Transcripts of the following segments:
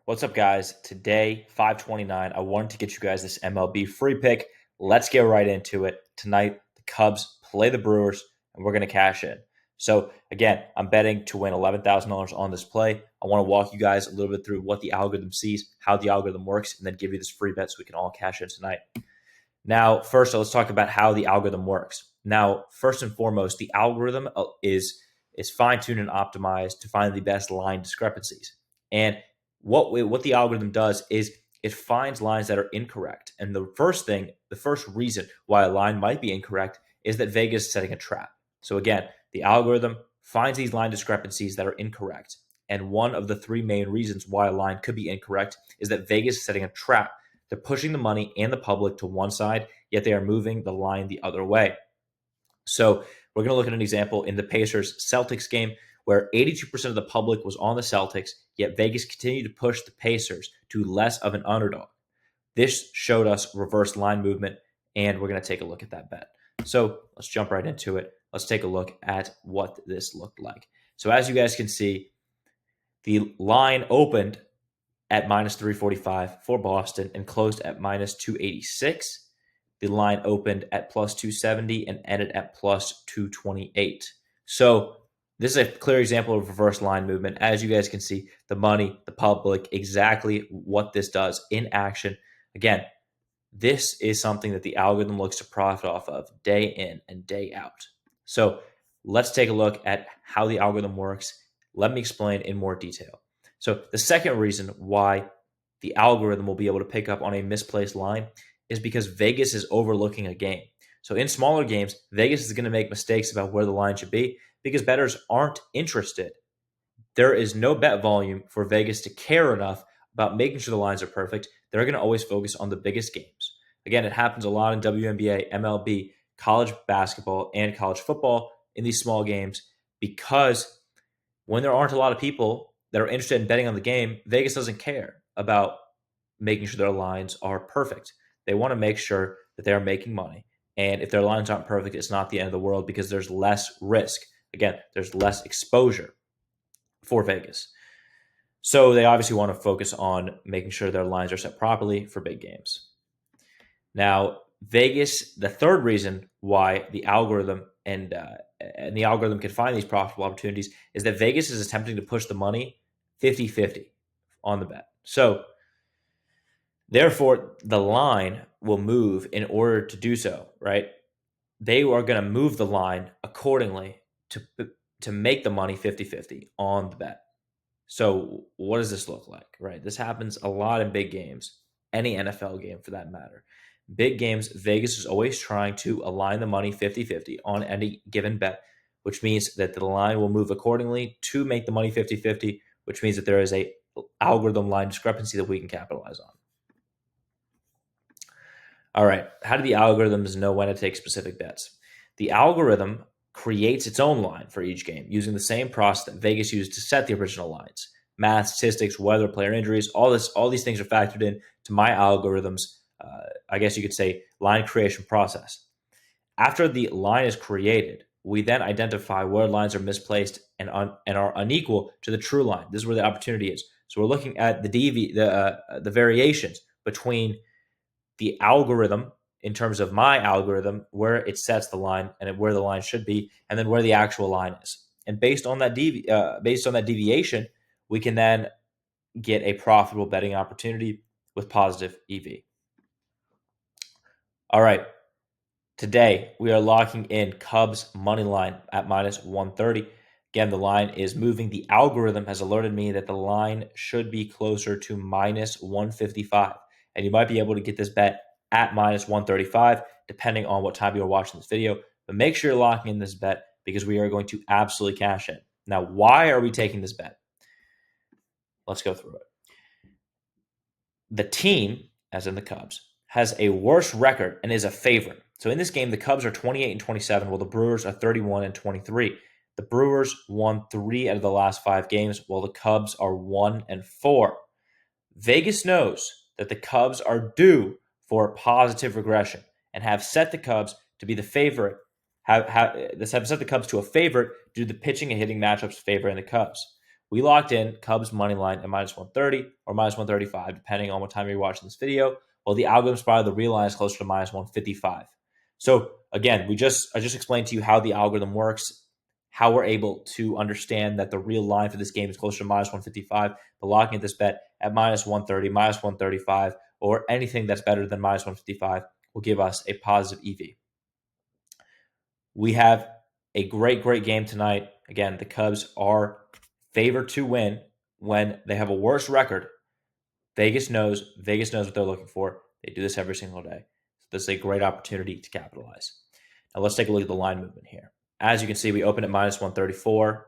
What's up, guys? Today, 529, I wanted to get you guys this MLB free pick. Let's get right into it. Tonight, the Cubs play the Brewers, and we're going to cash in. So, again, I'm betting to win $11,000 on this play. I want to walk you guys a little bit through what the algorithm sees, how the algorithm works, and then give you this free bet so we can all cash in tonight. Now, first, let's talk about how the algorithm works. Now, first and foremost, the algorithm is fine-tuned and optimized to find the best line discrepancies. And what the algorithm does is it finds lines that are incorrect. And the first reason why a line might be incorrect is that Vegas is setting a trap. So again, the algorithm finds these line discrepancies that are incorrect. And one of the three main reasons why a line could be incorrect is that Vegas is setting a trap. They're pushing the money and the public to one side, yet they are moving the line the other way. So we're going to look at an example in the Pacers-Celtics game where 82% of the public was on the Celtics, yet Vegas continued to push the Pacers to less of an underdog. This showed us reverse line movement, and we're going to take a look at that bet. So let's jump right into it. Let's take a look at what this looked like. So as you guys can see, the line opened at minus 345 for Boston and closed at minus 286. The line opened at plus 270 and ended at plus 228. So this is a clear example of reverse line movement. As you guys can see, the money, the public, exactly what this does in action. Again, this is something that the algorithm looks to profit off of day in and day out. So let's take a look at how the algorithm works. Let me explain in more detail. So the second reason why the algorithm will be able to pick up on a misplaced line is because Vegas is overlooking a game. So in smaller games, Vegas is going to make mistakes about where the line should be because bettors aren't interested. There is no bet volume for Vegas to care enough about making sure the lines are perfect. They're going to always focus on the biggest games. Again, it happens a lot in WNBA, MLB, college basketball, and college football in these small games because when there aren't a lot of people that are interested in betting on the game, Vegas doesn't care about making sure their lines are perfect. They want to make sure that they're making money. And if their lines aren't perfect, it's not the end of the world because there's less risk. Again, there's less exposure for Vegas. So they obviously want to focus on making sure their lines are set properly for big games. Now, Vegas, the third reason why the algorithm and the algorithm can find these profitable opportunities is that Vegas is attempting to push the money 50-50 on the bet. So therefore, the line will move in order to do so, right? They are going to move the line accordingly to make the money 50-50 on the bet. So what does this look like, right? This happens a lot in big games, any NFL game for that matter. Big games, Vegas is always trying to align the money 50-50 on any given bet, which means that the line will move accordingly to make the money 50-50, which means that there is a algorithm line discrepancy that we can capitalize on. All right, how do the algorithms know when to take specific bets? The algorithm creates its own line for each game using the same process that Vegas used to set the original lines. Math, statistics, weather, player injuries, all these things are factored in to my algorithm's, I guess you could say, line creation process. After the line is created, we then identify where lines are misplaced and are unequal to the true line. This is where the opportunity is. So we're looking at the variations between the algorithm in terms of my algorithm, where it sets the line and where the line should be, and then where the actual line is. And based on that deviation, we can then get a profitable betting opportunity with positive EV. All right. Today, we are locking in Cubs money line at minus 130. Again, the line is moving. The algorithm has alerted me that the line should be closer to minus 155. And you might be able to get this bet at minus 135, depending on what time you are watching this video. But make sure you're locking in this bet because we are going to absolutely cash in. Now, why are we taking this bet? Let's go through it. The team, as in the Cubs, has a worse record and is a favorite. So in this game, the Cubs are 28-27, while the Brewers are 31-23. The Brewers won 3 out of the last 5 games, while the Cubs are 1-4. Vegas knows that the Cubs are due for positive regression and have set the Cubs to be the favorite. Have set the Cubs to a favorite due to the pitching and hitting matchups favoring the Cubs. we locked in Cubs money line at minus 130 or minus 135, depending on what time you're watching this video. Well, the algorithm spotted the real line is closer to minus 155. So again, I just explained to you how the algorithm works, how we're able to understand that the real line for this game is closer to minus 155, but locking at this bet at minus 130, minus 135, or anything that's better than minus 155 will give us a positive EV. We have a great game tonight. Again, the Cubs are favored to win when they have a worse record. Vegas knows what they're looking for. They do this every single day. So this is a great opportunity to capitalize. Now let's take a look at the line movement here. As you can see, we opened at minus 134,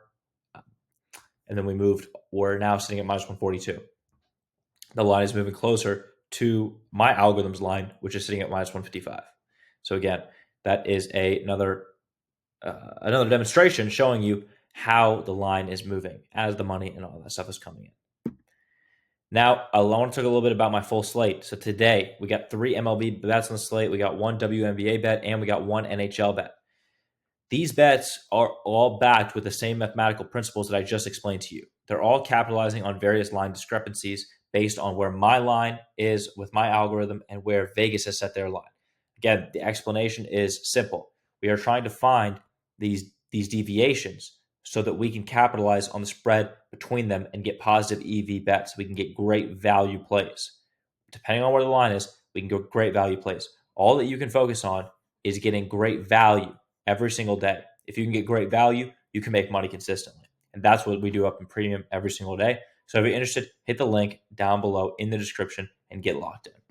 and then we're now sitting at minus 142. The line is moving closer to my algorithm's line, which is sitting at minus 155. So again, that is another demonstration showing you how the line is moving as the money and all that stuff is coming in. Now, I want to talk a little bit about my full slate. So today, we got 3 MLB bets on the slate. We got 1 WNBA bet, and we got 1 NHL bet. These bets are all backed with the same mathematical principles that I just explained to you. They're all capitalizing on various line discrepancies based on where my line is with my algorithm and where Vegas has set their line. Again, the explanation is simple. We are trying to find these deviations so that we can capitalize on the spread between them and get positive EV bets. We can get great value plays. Depending on where the line is, we can get great value plays. All that you can focus on is getting great value every single day. If you can get great value, you can make money consistently. And that's what we do up in Premium every single day. So if you're interested, hit the link down below in the description and get locked in.